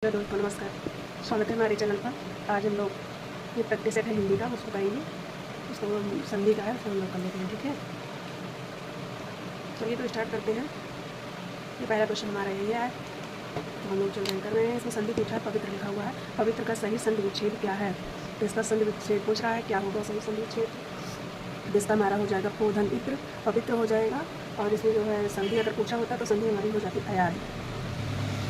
Hello दोस्तों, नमस्कार। स्वागत है हमारे चैनल पर। आज हम लोग ये प्रैक्टिस सेट है हिंदी का, उसको करेंगे। उसको संधि का है, उसको हम लोग कर लेते हैं। ठीक है, चलिए तो स्टार्ट करते हैं। ये पहला क्वेश्चन हमारा यही है, तो हम लोग चल रहे कर रहे हैं। इसमें संधि पूछा है, पवित्र लिखा हुआ है। पवित्र का सही संधि विच्छेद क्या है? तो इसका संधि विच्छेद पूछ रहा है, क्या होगा सही संधि विच्छेद। जिसका हमारा हो जाएगा पोधन इत्र, पवित्र हो जाएगा। और इसमें जो है संधि अगर पूछा होता तो संधि हमारी हो जाती अयाद।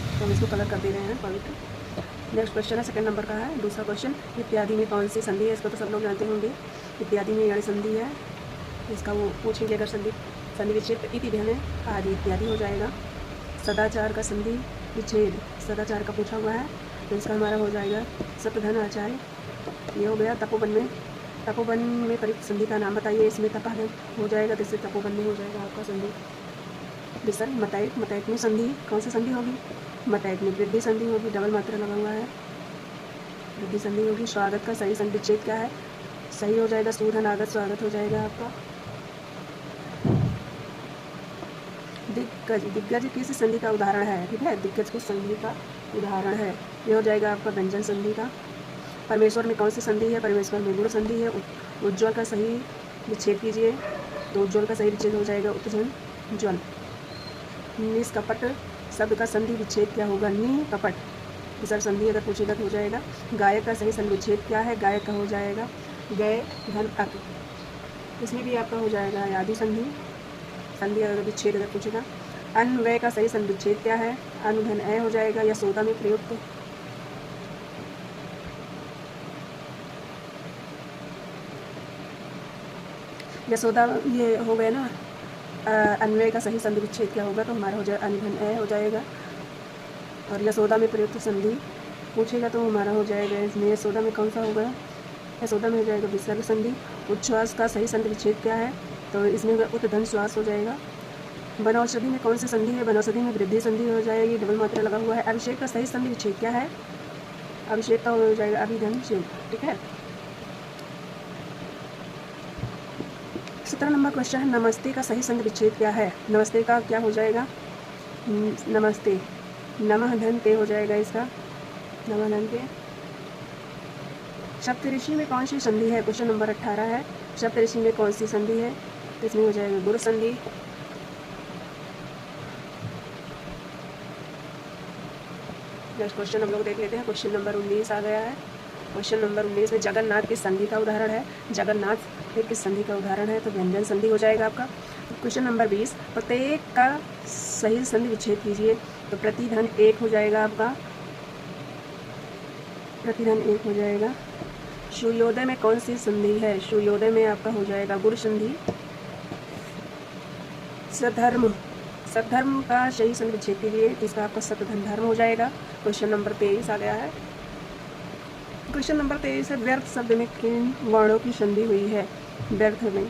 तो हम इसको कलर कर दे रहे हैं पवित्र। नेक्स्ट क्वेश्चन है, सेकंड नंबर का है। दूसरा क्वेश्चन, इत्यादि में कौन सी संधि है? इसको तो सब लोग जानते होंगे। इत्यादि में यण संधि है, इसका वो पूछेंगे अगर संधि विच्छेद। इति धन आदि इत्यादि हो जाएगा। सदाचार का संधि विच्छेद, सदाचार का पूछा हुआ है, तो इसका हमारा हो जाएगा सतधन आचार्य। ये हो गया। तपोवन में प्रयुक्त संधि का नाम बताइए। इसमें तपाधन हो जाएगा, तो इससे तपोवन में हो जाएगा आपका संधि विसर्ग। मतैक में संधि कौन सी संधि होगी? मतैक में वृद्धि संधि होगी, डबल मात्रा लगा हुआ है, वृद्धि संधि होगी। स्वागत का सही संधि विच्छेद क्या है? सही हो जाएगा सूधन आगत, स्वागत हो जाएगा आपका। दिग्गज किस संधि का उदाहरण है? ठीक है, दिग्गज किस संधि का उदाहरण है? ये हो जाएगा आपका व्यंजन संधि का। परमेश्वर में कौन सी संधि है? परमेश्वर में गुण संधि है। उज्ज्वल का सही विच्छेद कीजिए, तो उज्ज्वल का सही विच्छेद हो जाएगा उत्तजन ज्वल। निष्कपट शब्द का संधि विच्छेद क्या होगा? नि कपट। विसर्ग संधि अगर पूछेगा तो हो जाएगा। गायक का सही संधि विच्छेद क्या है? गायक का हो जाएगा गय धन अक। इसमें भी आपका हो जाएगा आदि संधि अगर विच्छेद अगर पूछेगा। अन्वय का सही संधि विच्छेद क्या है? अनुधन अ हो जाएगा। यशोदा में प्रयुक्त यशोदा, ये हो गया ना। अन्वय का सही संधि विच्छेद क्या होगा? तो हमारा हो जाएगा अनुधन अ हो जाएगा। और यशोदा में प्रयुक्त संधि पूछेगा तो हमारा हो जाएगा इसमें यशोदा में कौन सा होगा? यशोदा में हो जाएगा विसर्ग संधि। उच्छ्वास का सही संधि विच्छेद क्या है? तो इसमें उत्धन श्वास हो जाएगा। वनौषधि में कौन सी संधि है? वनौषधि में वृद्धि संधि हो जाएगी, डबल मात्रा लगा हुआ है। अभिषेक का सही संधि विच्छेद क्या है? अभिषेक का हो जाएगा अभिधन शिव। ठीक है। 17 नंबर क्वेश्चन है, नमस्ते का सही संधि विच्छेद क्या है? नमस्ते का क्या हो जाएगा? नमस्ते, नमः धन ते हो जाएगा इसका, नमः धन ते। सप्तऋषि में कौन सी संधि है? क्वेश्चन नंबर 18 है। सप्तऋषि में कौन सी संधि है? तो इसमें हो जाएगा गुरु संधि। नेक्स्ट क्वेश्चन हम लोग देख लेते हैं। क्वेश्चन नंबर 19 आ गया है। क्वेश्चन नंबर 19 में जगन्नाथ किस संधि का उदाहरण है? जगन्नाथ फिर किस संधि का उदाहरण है? तो व्यंजन संधि हो जाएगा आपका। क्वेश्चन नंबर 20, प्रत्येक का सही संधि विच्छेद कीजिए। तो प्रतिधन एक हो जाएगा आपका, प्रतिधन एक हो जाएगा। सूर्योदय में कौन सी संधि है? सूर्योदय में आपका हो जाएगा गुरु संधि। सधर्म, सधर्म का सही संधि विच्छेद कीजिए, तो इसका आपका सतधन धर्म हो जाएगा। क्वेश्चन नंबर 23 आ गया है। क्वेश्चन नंबर 23 है, व्यर्थ शब्द में किन वर्णों की संधि हुई है? व्यर्थ में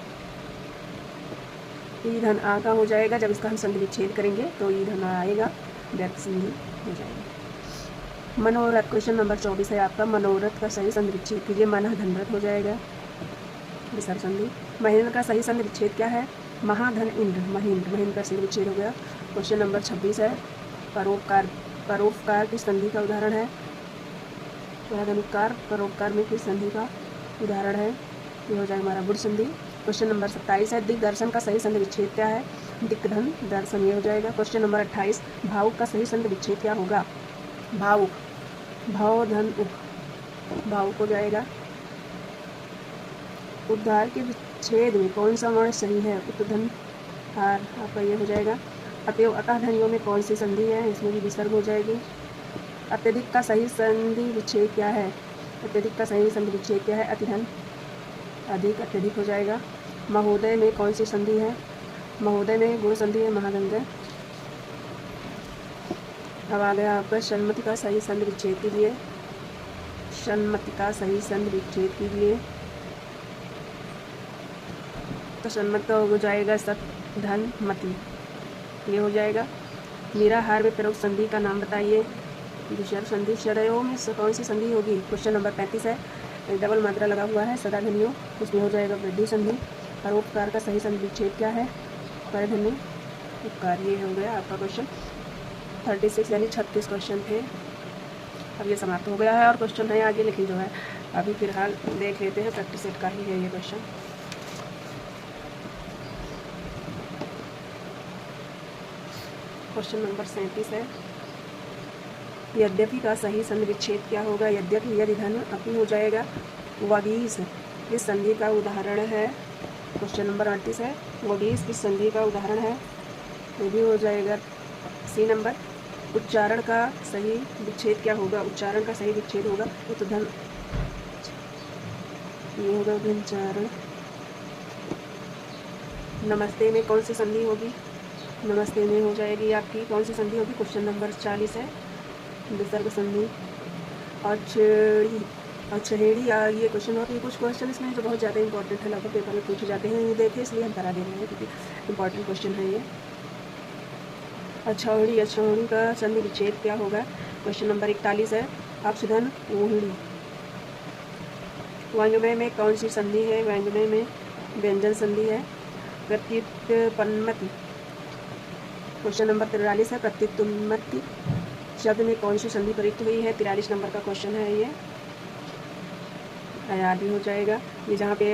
ईधन आ का हो जाएगा। जब इसका हम संधि विच्छेद करेंगे तो ईधन आएगा, व्यर्थ संधि हो जाएगी। मनोरथ, क्वेश्चन नंबर 24 है आपका। मनोरथ का सही संधि विच्छेद कीजिए, मन धनरथ हो जाएगा, विसर्ग संधि। महेंद्र का सही संधि विच्छेद क्या है? महाधन इंद्र, महेंद्र, महेंद्र का संधि विच्छेद हो गया। क्वेश्चन नंबर 26 है, परोपकार, परोपकार किस संधि का उदाहरण है? पराधनुपकार, परोपकार में किस संधि का उदाहरण है? ये हो जाएगा हमारा गुण संधि। क्वेश्चन नंबर 27 है, दिग्दर्शन का सही संधि विच्छेद क्या है? दिग्धन दर्शन, ये हो जाएगा। क्वेश्चन नंबर 28, भावुक का सही संधि विच्छेद क्या होगा? भावुक, भाव धन उप, भावुक हो जाएगा। उद्धार के विच्छेद में कौन सा वर्ण सही है? उत्धन हार आपका ये हो जाएगा। अतएव अतः ध्वनियों में कौन सी संधि है? इसमें भी विसर्ग हो जाएगी। अत्यधिक का सही संधि विच्छेद क्या है? अत्यधिक का सही संधि विच्छेद क्या है? अतिधन अधिक, अत्यधिक हो जाएगा। महोदय में कौन सी संधि है? महोदय में गुण संधि है, महागंगा। अब आ गया आपका सन्मति का सही संधि विच्छेद कीजिए, सन्मति का सही संधि विच्छेद कीजिए। तो सन्मत का हो जाएगा सत धन मति, ये हो जाएगा। निराहार में प्रयुक्त संधि का नाम बताइए। विसर्ग संधि। शरयों में कौन सी संधि होगी? क्वेश्चन नंबर 35 है, डबल मात्रा लगा हुआ है, सदा धनियों, उसमें हो जाएगा वृद्धि संधि। परोपकार का सही संधि विच्छेद क्या है? परधन्य उपकार। ये हो गया आपका क्वेश्चन 36 यानी 36 क्वेश्चन थे। अब ये समाप्त हो गया है और क्वेश्चन है आगे, लेकिन जो है अभी फ़िलहाल देख लेते हैं, प्रैक्टिस सेट का ही है ये क्वेश्चन। क्वेश्चन नंबर 37 है, यद्यपि का सही संधि विच्छेद क्या होगा। यद्यपि यदि धन अपी हो जाएगा। वगीस किस संधि का उदाहरण है। क्वेश्चन नंबर 38 है, वगीस किस संधि का उदाहरण है, ये भी हो जाएगा। सी नंबर, उच्चारण का सही विच्छेद क्या होगा। उच्चारण का सही विच्छेद होगा उत्धन, ये होगा उच्चारण। नमस्ते में कौन सी संधि होगी। नमस्ते में हो जाएगी आपकी कौन सी संधि होगी। क्वेश्चन नंबर 40 है, विसर्ग संधि। अछेड़ी ये क्वेश्चन बहुत ही, कुछ क्वेश्चन इसमें जो बहुत ज़्यादा इंपॉर्टेंट है, लगभग पेपर में पूछे जाते हैं, ये देखे इसलिए हम करा दे रहे हैं क्योंकि इंपॉर्टेंट क्वेश्चन है ये। अछौड़ी का संधि विच्छेद क्या होगा। क्वेश्चन नंबर 41 है, अपशब्दन ऊहड़ी। वांग्मय में कौन सी संधि है। वांग्मय में व्यंजन संधि है। प्रत्युत्पन्नति। क्वेश्चन नंबर 43 है, प्रत्युत्पन्नति शब्द में कौन सी संधि प्रयुक्त हुई है। 43 नंबर का क्वेश्चन है ये, आदि हो जाएगा। ये जहाँ पे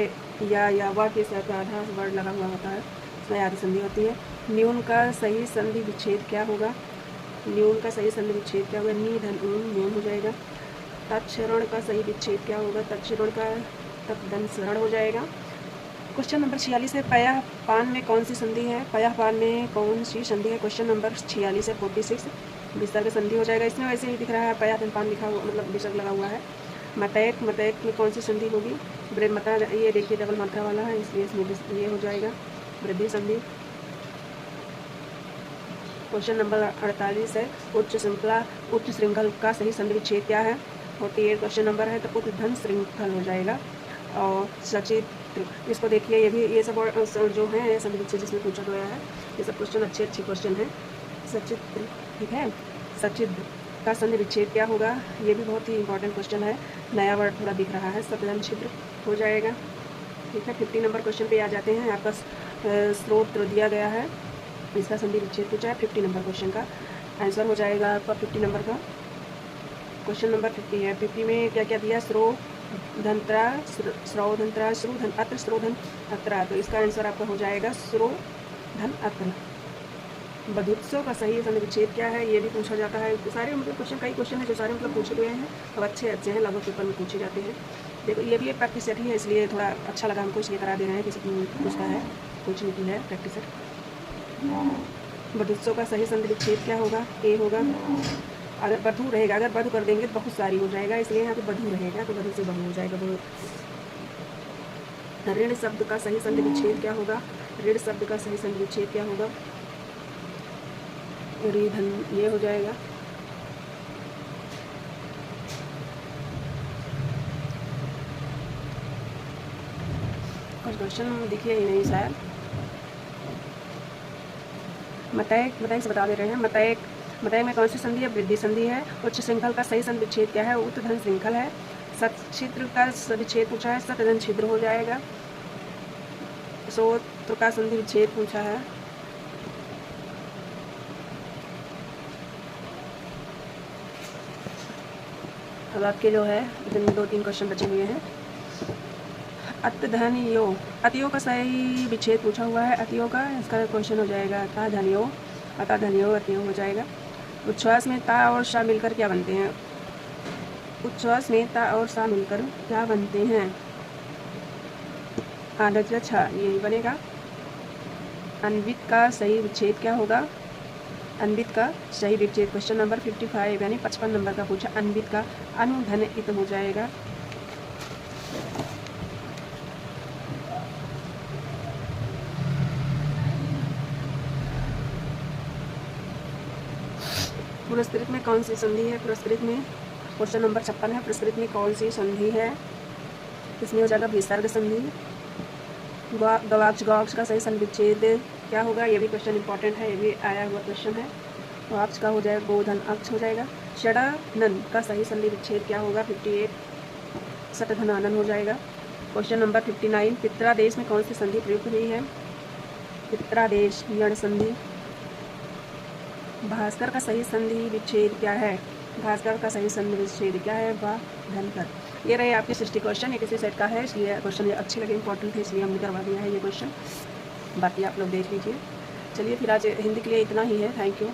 या वा के साथ आधा वर्ड लगा हुआ होता है उसमें आदि संधि होती है। न्यून का सही संधि विच्छेद क्या होगा। न्यून का सही संधि विच्छेद क्या होगा। नी धन ऊन न्यून हो जाएगा। तत्क्षरण का सही विच्छेद क्या होगा। तत्क्षरण का तत् धन शरण हो जाएगा। क्वेश्चन नंबर 46 है, पया पान में कौन सी संधि है। पया पान में कौन सी संधि है। क्वेश्चन नंबर 46 है, 46 विसर्ग संधि हो जाएगा। इसमें वैसे ही दिख रहा है पया धन पान लिखा हुआ, मतलब विसर्ग लगा हुआ है। मतैक में कौन सी संधि होगी। मता, ये देखिए डबल मात्रा वाला है इसलिए इसमें ये हो जाएगा वृद्धि संधि। क्वेश्चन नंबर 48 है, उच्च श्रृंखल का सही संधि विच्छेद क्या है। 48 क्वेश्चन नंबर है, तो उद्धन श्रृंखल हो जाएगा। और सचित्र, इसको देखिए, ये सब जो है संधि विच्छेद जिसमें पूछा गया है, ये सब क्वेश्चन अच्छे क्वेश्चन हैं। सचित्र, ठीक है। सचित्र का संधि विच्छेद क्या होगा। ये भी बहुत ही इंपॉर्टेंट क्वेश्चन है, नया वर्ड थोड़ा दिख रहा है। सतधन छिद्र हो जाएगा, ठीक है। 50 नंबर क्वेश्चन पे आ जाते हैं। आपका स्रोत दिया गया है, इसका संधि विच्छेद पूछा है। 50 नंबर क्वेश्चन का आंसर हो जाएगा आपका 50 नंबर का। क्वेश्चन नंबर 50 है, 50 में क्या क्या दिया। स्रोधंत्रा, श्रोधंत्रा, श्रुधन अत्र, श्रोधन अत्रा, तो इसका आंसर आपका हो जाएगा श्रोधन अत्र। बधुत्सव का सही संधि विच्छेद क्या है, ये भी पूछा जाता है। सारे मतलब क्वेश्चन, कई क्वेश्चन है जो सारे मतलब पूछे गए हैं और अच्छे हैं, लगभग पेपर में पूछे जाते हैं। देखो ये भी एक प्रैक्टिस सेट ही है, इसलिए थोड़ा अच्छा लगा हमको, इसलिए करा दे रहे हैं। किसी पूछता है पूछने की है प्रैक्टिस सेट। बधुत्सव का सही संधि विच्छेद क्या होगा। ए होगा। अगर बधु रहेगा, अगर बधु कर देंगे तो बहुत सारी हो जाएगा, इसलिए यहाँ पे बधु रहेगा, तो बधु से बहु हो जाएगा। ऋण शब्द का सही संधि विच्छेद क्या होगा। ऋण शब्द का सही संधि विच्छेद क्या होगा। ऋधन, ये हो जाएगा। कुछ क्वेश्चन दिखिए ही नहीं शायद। मतैक से बता दे रहे हैं। मतैक में कौन सी संधि है। वृद्धि संधि है। उच्च श्रृंखल का सही संधि विच्छेद क्या है। उत्तधन श्रृंखल है। सच्छिद्र का विच्छेद पूछा है, सतधन छिद्र हो जाएगा। सोत्र का संधि विच्छेद पूछा है। अब आपके जो है 2-3 क्वेश्चन बचे हुए हैं। अतधन्यो, अतियो का सही विच्छेद पूछा हुआ है। अतियो का इसका क्वेश्चन हो जाएगा अतधन्यो, अतियो हो जाएगा। उच्छ्वास में ता और शा मिलकर क्या बनते हैं। उच्छ्वास में ता और शा मिलकर क्या बनते हैं। आदज छा, यही बनेगा। अन्वित का सही विच्छेद क्या होगा। अन्वित का सही विच्छेद क्वेश्चन नंबर 55 यानी 55 नंबर का पूछा। अन्वित का अनुधन इत हो जाएगा। पुरस्कृत में कौन सी संधि है। पुरस्कृत में क्वेश्चन नंबर 56 है। पुरस्कृत में कौन सी संधि है। इसमें हो जाएगा विसर्ग संधि। गवाक्ष का सही संधि विच्छेद क्या होगा। ये भी क्वेश्चन इंपॉर्टेंट है, ये भी आया हुआ क्वेश्चन है। गवाक्ष का हो जाएगा गोधन अक्ष हो जाएगा। षडानन का सही संधि विच्छेद क्या होगा। 58 सटधनानन हो जाएगा। क्वेश्चन नंबर 59, पित्रादेश में कौन सी संधि प्रयुक्त हुई है। पित्रादेश यण संधि। भास्कर का सही संधि विच्छेद क्या है। भास्कर का सही संधि विच्छेद क्या है? व धनकर। ये रहे आपके 60 क्वेश्चन। ये किसी सेट का है, इसलिए क्वेश्चन ये अच्छे लगे, इंपॉर्टेंट थे, इसलिए हमने करवा दिया है ये क्वेश्चन। बाकी आप लोग देख लीजिए। चलिए फिर आज हिंदी के लिए इतना ही है। Thank you.